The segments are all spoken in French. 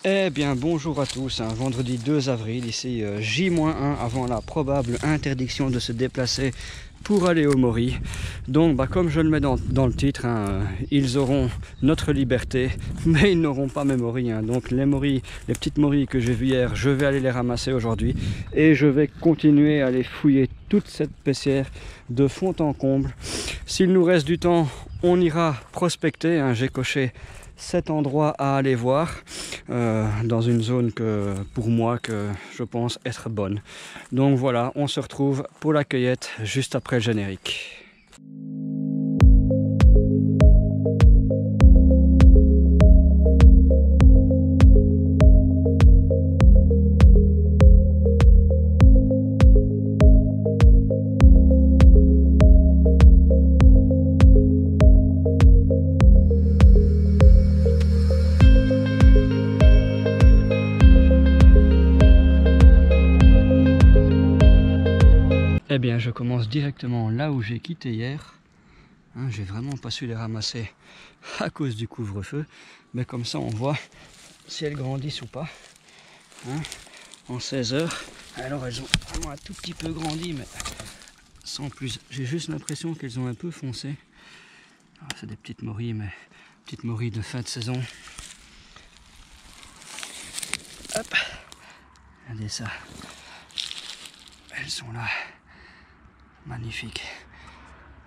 Eh bien bonjour à tous, vendredi 2 avril, ici J-1 avant la probable interdiction de se déplacer pour aller aux moris. Donc comme je le mets dans le titre, ils auront notre liberté, mais ils n'auront pas mes moris. Donc les moris, les petites moris que j'ai vues hier, je vais aller les ramasser aujourd'hui. Et je vais continuer à aller fouiller toute cette pessière de fond en comble. S'il nous reste du temps, on ira prospecter, j'ai coché 7 endroits à aller voir dans une zone que pour moi que je pense être bonne. Donc voilà, on se retrouve pour la cueillette juste après le générique. Eh bien, je commence directement là où j'ai quitté hier. J'ai vraiment pas su les ramasser à cause du couvre-feu. Mais comme ça, on voit si elles grandissent ou pas. En 16 heures. Alors, elles ont vraiment un tout petit peu grandi, mais sans plus. J'ai juste l'impression qu'elles ont un peu foncé. C'est des petites morilles, mais petites morilles de fin de saison. Hop. Regardez ça. Elles sont là. Magnifique.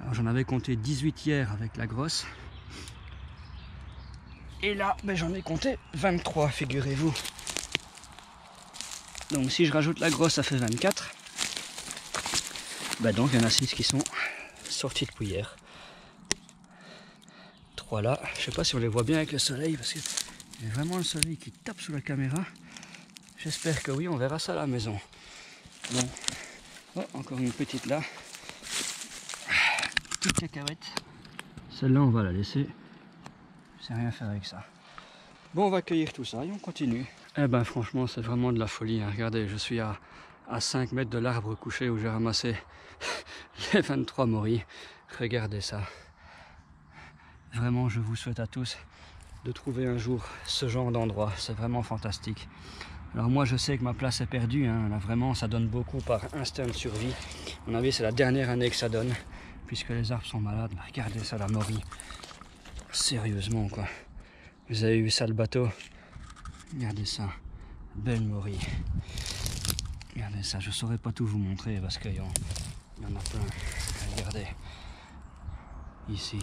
Alors j'en avais compté 18 hier avec la grosse. Et là, j'en ai compté 23, figurez-vous. Donc si je rajoute la grosse, ça fait 24. Donc il y en a 6 qui sont sortis depuis hier. 3 là. Je sais pas si on les voit bien avec le soleil, parce que il y a vraiment le soleil qui tape sous la caméra. J'espère que oui, on verra ça à la maison. Bon. Oh, encore une petite là. Petite cacahuète. Celle-là, on va la laisser. Je sais rien faire avec ça. Bon, on va cueillir tout ça et on continue. Franchement, c'est vraiment de la folie. Regardez, je suis à 5 mètres de l'arbre couché où j'ai ramassé les 23 morilles. Regardez ça. Vraiment, je vous souhaite à tous de trouver un jour ce genre d'endroit. C'est vraiment fantastique. Alors moi, je sais que ma place est perdue. Là, vraiment, ça donne beaucoup par instinct de survie. À mon avis, c'est la dernière année que ça donne. Puisque les arbres sont malades. Regardez ça, la morille. Sérieusement, quoi. Vous avez vu ça, le bateau? Regardez ça. Belle morille. Regardez ça. Je ne saurais pas tout vous montrer parce qu'il y en a plein. Regardez. Ici.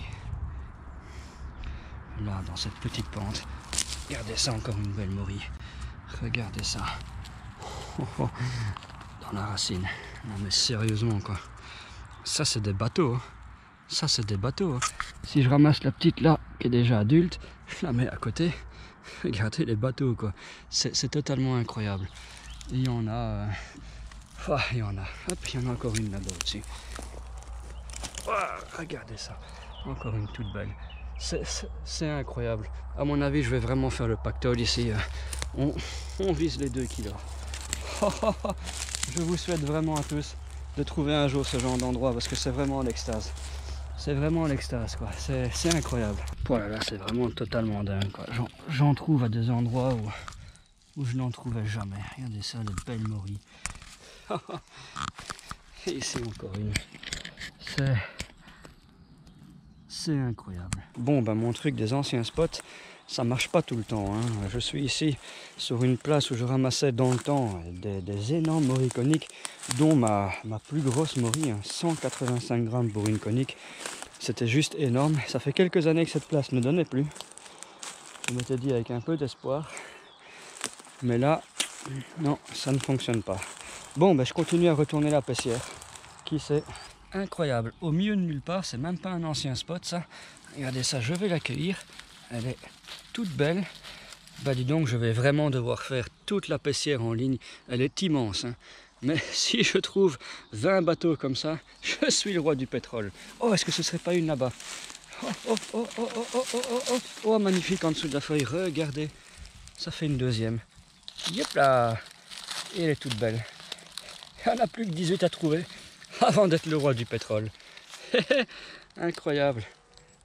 Là, dans cette petite pente. Regardez ça, encore une belle morille. Regardez ça. Dans la racine. Non mais sérieusement, quoi. Ça c'est des bateaux. Ça c'est des bateaux. Si je ramasse la petite là, qui est déjà adulte, je la mets à côté. Regardez les bateaux, quoi. C'est totalement incroyable. Il y en a... il y en a. Hop, il y en a encore une là-bas aussi. Regardez ça. Encore une toute belle. C'est incroyable. À mon avis, je vais vraiment faire le pactole ici. On vise les 2 kilos. Je vous souhaite vraiment à tous de trouver un jour ce genre d'endroit parce que c'est vraiment l'extase. C'est vraiment l'extase, quoi. C'est incroyable. Voilà, là, c'est vraiment totalement dingue, quoi. J'en trouve à des endroits où je n'en trouvais jamais. Regardez ça, les belles morilles. Et ici encore une. C'est incroyable. Bon, mon truc des anciens spots, ça marche pas tout le temps. Je suis ici sur une place où je ramassais dans le temps des énormes morilles coniques, dont ma plus grosse morille, 185 grammes pour une conique. C'était juste énorme. Ça fait quelques années que cette place ne donnait plus. Je m'étais dit avec un peu d'espoir. Mais là, non, ça ne fonctionne pas. Bon, je continue à retourner la pessière. Qui sait? Incroyable. Au milieu de nulle part, c'est même pas un ancien spot, ça. Regardez ça, je vais l'accueillir. Elle est toute belle. Dis donc, je vais vraiment devoir faire toute la pessière en ligne. Elle est immense. Mais si je trouve 20 bateaux comme ça, je suis le roi du pétrole. Oh, est-ce que ce serait pas une là-bas? Oh, magnifique en dessous de la feuille. Regardez. Ça fait une deuxième. Yep là. Et elle est toute belle. Il n'y en a plus que 18 à trouver avant d'être le roi du pétrole. Incroyable.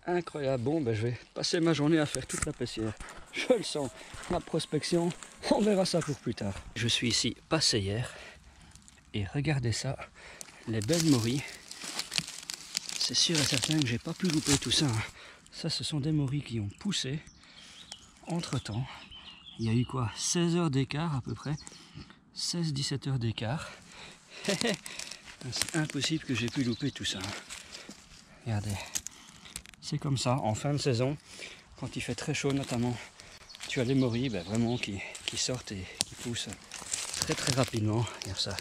Incroyable. Bon, je vais passer ma journée à faire toute la pessière. Je le sens. La prospection, on verra ça pour plus tard. Je suis ici passé hier. Et regardez ça. Les belles morilles. C'est sûr et certain que j'ai pas pu louper tout ça. Hein. Ça, ce sont des morilles qui ont poussé. Entre-temps, il y a eu quoi? 16 heures d'écart à peu près. 16-17 heures d'écart. C'est impossible que j'ai pu louper tout ça. Regardez. C'est comme ça, en fin de saison, quand il fait très chaud notamment, tu as les morilles vraiment qui sortent et qui poussent très très rapidement. Regarde ça.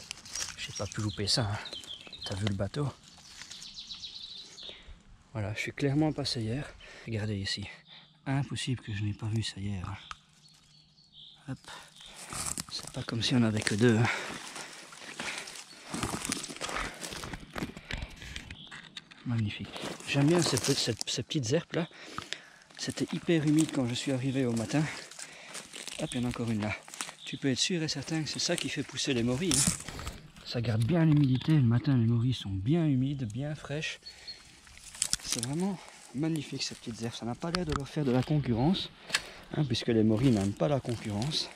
J'ai pas pu louper ça. Hein. T'as vu le bateau? Voilà, je suis clairement passé hier. Regardez ici. Impossible que je n'ai pas vu ça hier. Hop. C'est pas comme si on avait que deux. Hein. Magnifique. J'aime bien ces petites herbes là. C'était hyper humide quand je suis arrivé au matin. Hop, il y en a encore une là. Tu peux être sûr et certain que c'est ça qui fait pousser les morilles. Hein. Ça garde bien l'humidité. Le matin, les morilles sont bien humides, bien fraîches. C'est vraiment magnifique ces petites herbes. Ça n'a pas l'air de leur faire de la concurrence, hein, puisque les morilles n'aiment pas la concurrence.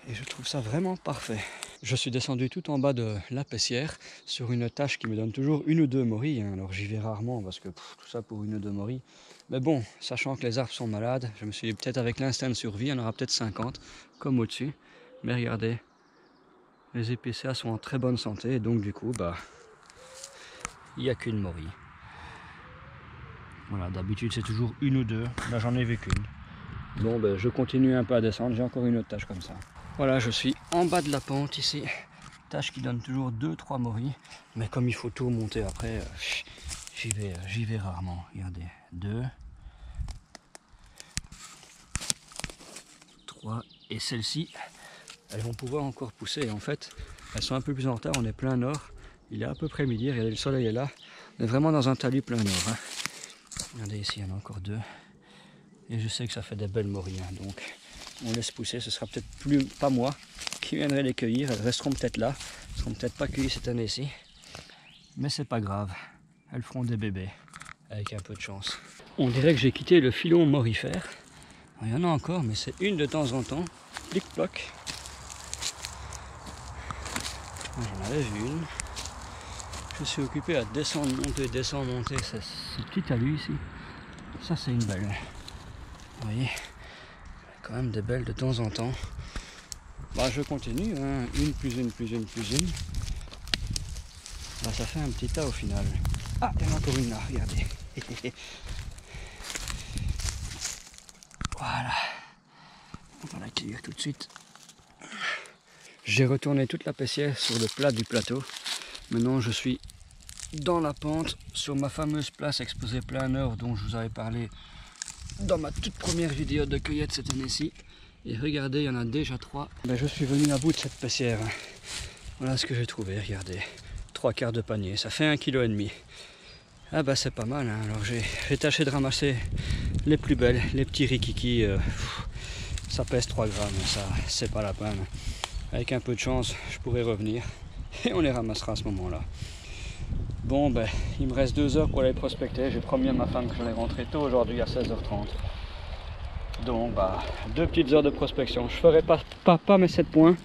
Et je trouve ça vraiment parfait. Je suis descendu tout en bas de la Pessière sur une tâche qui me donne toujours une ou deux morilles. Hein. Alors j'y vais rarement parce que tout ça pour une ou deux morilles. Mais bon, sachant que les arbres sont malades, je me suis dit peut-être avec l'instinct de survie, il y en aura peut-être 50, comme au-dessus. Mais regardez, les épicéas sont en très bonne santé et donc du coup, il n'y a qu'une morille. Voilà, d'habitude c'est toujours une ou deux, là j'en ai vu qu'une. Bon, je continue un peu à descendre, j'ai encore une autre tâche comme ça. Voilà, je suis en bas de la pente ici. Tâche qui donne toujours 2-3 morilles. Mais comme il faut tout remonter après, j'y vais rarement. Regardez, 2, 3. Et celles-ci, elles vont pouvoir encore pousser. En fait, elles sont un peu plus en retard. On est plein nord. Il est à peu près midi. Regardez, le soleil est là. On est vraiment dans un talus plein nord. Hein. Regardez ici, il y en a encore 2. Et je sais que ça fait des belles morilles. Hein, donc, on laisse pousser. Ce sera peut-être pas moi qui viendrai les cueillir. Elles resteront peut-être là. Elles ne seront peut-être pas cueillies cette année-ci. Mais c'est pas grave. Elles feront des bébés. Avec un peu de chance. On dirait que j'ai quitté le filon morifère. Il y en a encore, mais c'est une de temps en temps. Plic-ploc. J'en avais vu une. Je suis occupé à descendre, monter, c'est ce petit talus ici. Ça, c'est une belle. Vous voyez, quand même des belles de temps en temps. Je continue, hein. Une plus une plus une plus une. Ça fait un petit tas au final. Ah, il y en a encore une là, regardez. Voilà. On va la cueillir tout de suite. J'ai retourné toute la Pessière sur le plat du plateau. Maintenant, je suis dans la pente, sur ma fameuse place exposée plein nord dont je vous avais parlé dans ma toute première vidéo de cueillette cette année-ci. Et regardez, il y en a déjà 3. Je suis venu à bout de cette Pessière. Voilà ce que j'ai trouvé, regardez. 3/4 de panier, ça fait 1,5 kg. Ah c'est pas mal, hein. Alors j'ai tâché de ramasser les plus belles, les petits rikiki. Ça pèse 3 grammes, ça c'est pas la peine. Avec un peu de chance, je pourrais revenir et on les ramassera à ce moment-là. Bon, il me reste 2 heures pour aller prospecter. J'ai promis à ma femme que j'allais rentrer tôt aujourd'hui à 16h30. Donc, 2 petites heures de prospection. Je ferai pas mes 7 points,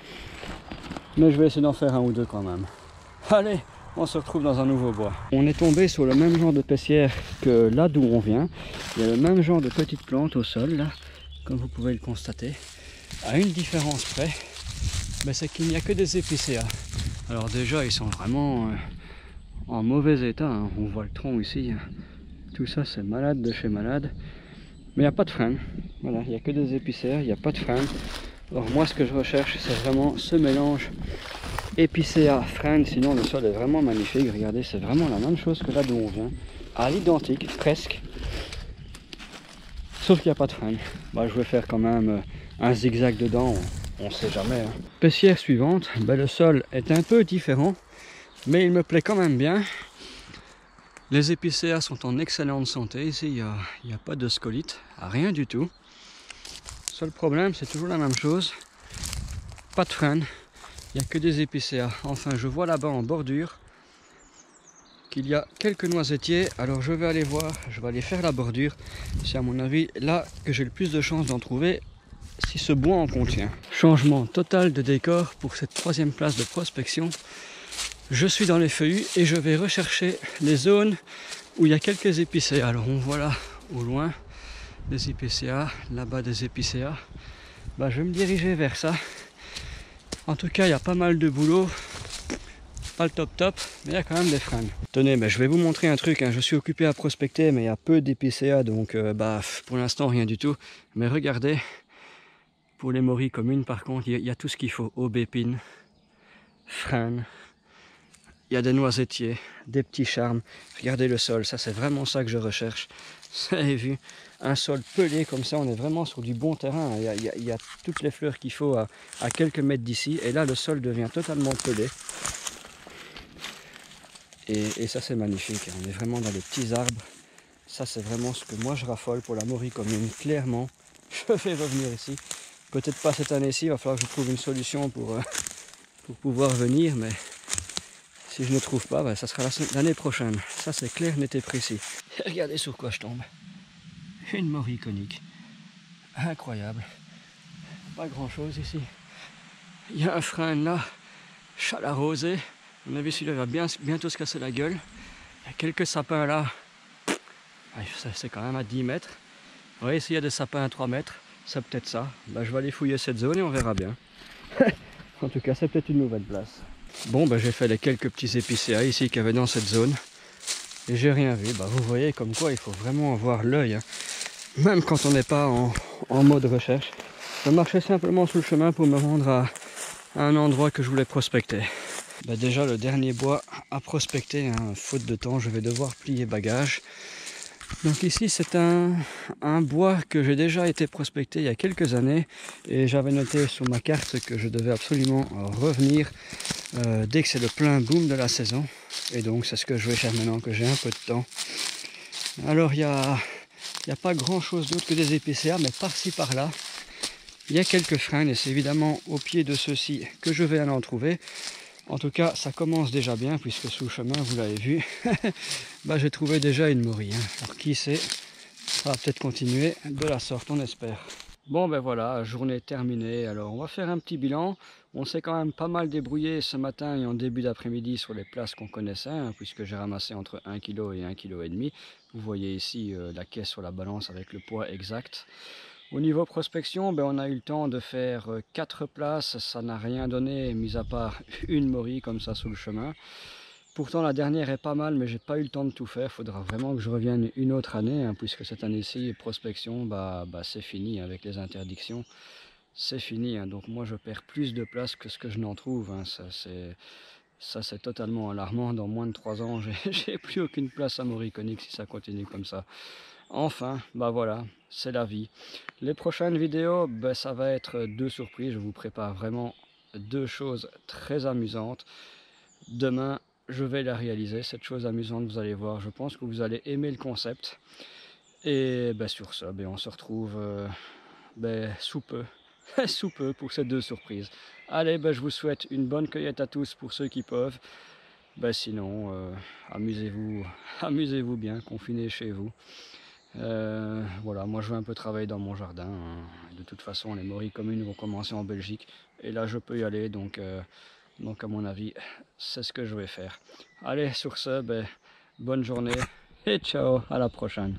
mais je vais essayer d'en faire 1 ou 2 quand même. Allez, on se retrouve dans un nouveau bois. On est tombé sur le même genre de Pessière que là d'où on vient. Il y a le même genre de petites plantes au sol, là, comme vous pouvez le constater. À une différence près, c'est qu'il n'y a que des épicéas. Alors déjà, ils sont vraiment en mauvais état. Hein. On voit le tronc ici. Tout ça, c'est malade de chez malade. Mais il n'y a pas de frein. Voilà, il n'y a que des épicéas, il n'y a pas de frein. Alors moi, ce que je recherche, c'est vraiment ce mélange épicéa frein. Sinon, le sol est vraiment magnifique. Regardez, c'est vraiment la même chose que là d'où on vient. À l'identique, presque. Sauf qu'il n'y a pas de frein. Je vais faire quand même un zigzag dedans. On ne sait jamais. Hein. Pessière suivante, le sol est un peu différent, mais il me plaît quand même bien. Les épicéas sont en excellente santé. Ici, il n'y a pas de scolite, rien du tout. Le seul problème, c'est toujours la même chose. Pas de frein, il n'y a que des épicéas. Enfin, je vois là-bas en bordure qu'il y a quelques noisetiers. Alors je vais aller voir, je vais aller faire la bordure. C'est à mon avis là que j'ai le plus de chances d'en trouver, si ce bois en contient. Changement total de décor pour cette troisième place de prospection. Je suis dans les feuillus et je vais rechercher les zones où il y a quelques épicéas. Alors on voit là au loin des épicéas, là-bas des épicéas. Bah, je vais me diriger vers ça. En tout cas, il y a pas mal de boulot. Pas le top, mais il y a quand même des frênes. Tenez, je vais vous montrer un truc. Je suis occupé à prospecter, mais il y a peu d'épicéas, donc pour l'instant rien du tout. Mais regardez, pour les morilles communes, par contre, il y a tout ce qu'il faut. Aubépine, frênes, il y a des noisetiers, des petits charmes. Regardez le sol, ça c'est vraiment ça que je recherche. Vous avez vu, un sol pelé comme ça, on est vraiment sur du bon terrain. Il y a toutes les fleurs qu'il faut à quelques mètres d'ici. Et là, le sol devient totalement pelé. Et ça c'est magnifique, on est vraiment dans les petits arbres. Ça c'est vraiment ce que moi je raffole pour la morille commune, clairement. Je vais revenir ici, peut-être pas cette année-ci, il va falloir que je trouve une solution pour pouvoir venir, mais si je ne trouve pas, ça sera l'année prochaine. Ça c'est clair, net et précis. Et regardez sur quoi je tombe. Une morille conique, incroyable. Pas grand chose ici. Il y a un frêne là, chalarosé. À mon avis, celui-là va bientôt se casser la gueule. Il y a quelques sapins là. C'est quand même à 10 mètres. Vous voyez, s'il y a des sapins à 3 mètres, c'est peut-être ça. Je vais aller fouiller cette zone et on verra bien. En tout cas, c'est peut-être une nouvelle place. Bon, j'ai fait les quelques petits épicéas ici qu'il y avait dans cette zone. Et j'ai rien vu. Vous voyez comme quoi il faut vraiment avoir l'œil. Même quand on n'est pas en mode recherche. Je marchais simplement sous le chemin pour me rendre à un endroit que je voulais prospecter. Déjà le dernier bois à prospecter, faute de temps je vais devoir plier bagage. Donc ici c'est un bois que j'ai déjà été prospecté il y a quelques années et j'avais noté sur ma carte que je devais absolument revenir dès que c'est le plein boom de la saison. Et donc c'est ce que je vais faire maintenant que j'ai un peu de temps. Alors il n'y a pas grand chose d'autre que des épicéas, mais par-ci par-là il y a quelques frênes et c'est évidemment au pied de ceux-ci que je vais aller en trouver. En tout cas, ça commence déjà bien, puisque sous le chemin, vous l'avez vu, j'ai trouvé déjà une morille. Alors qui sait, ça va peut-être continuer de la sorte, on espère. Bon voilà, journée terminée. Alors on va faire un petit bilan. On s'est quand même pas mal débrouillé ce matin et en début d'après-midi sur les places qu'on connaissait, puisque j'ai ramassé entre 1 kg et 1,5 kg. Vous voyez ici la caisse sur la balance avec le poids exact. Au niveau prospection, on a eu le temps de faire 4 places, ça n'a rien donné, mis à part une morille comme ça sous le chemin. Pourtant la dernière est pas mal, mais j'ai pas eu le temps de tout faire, il faudra vraiment que je revienne une autre année, puisque cette année-ci, prospection, c'est fini avec les interdictions. C'est fini, donc moi je perds plus de places que ce que je n'en trouve, ça c'est totalement alarmant. Dans moins de 3 ans, j'ai plus aucune place à morille conique si ça continue comme ça. Enfin, voilà, c'est la vie. Les prochaines vidéos, ça va être 2 surprises. Je vous prépare vraiment 2 choses très amusantes. Demain, je vais la réaliser, cette chose amusante, vous allez voir. Je pense que vous allez aimer le concept. Et sur ça, on se retrouve sous peu. Sous peu pour ces 2 surprises. Allez, je vous souhaite une bonne cueillette à tous pour ceux qui peuvent. Sinon, amusez-vous bien, confinez chez vous. Voilà, moi je vais un peu travailler dans mon jardin. De toute façon, les morilles communes vont commencer en Belgique. Et là, je peux y aller. Donc à mon avis, c'est ce que je vais faire. Allez, sur ce, bonne journée et ciao, à la prochaine.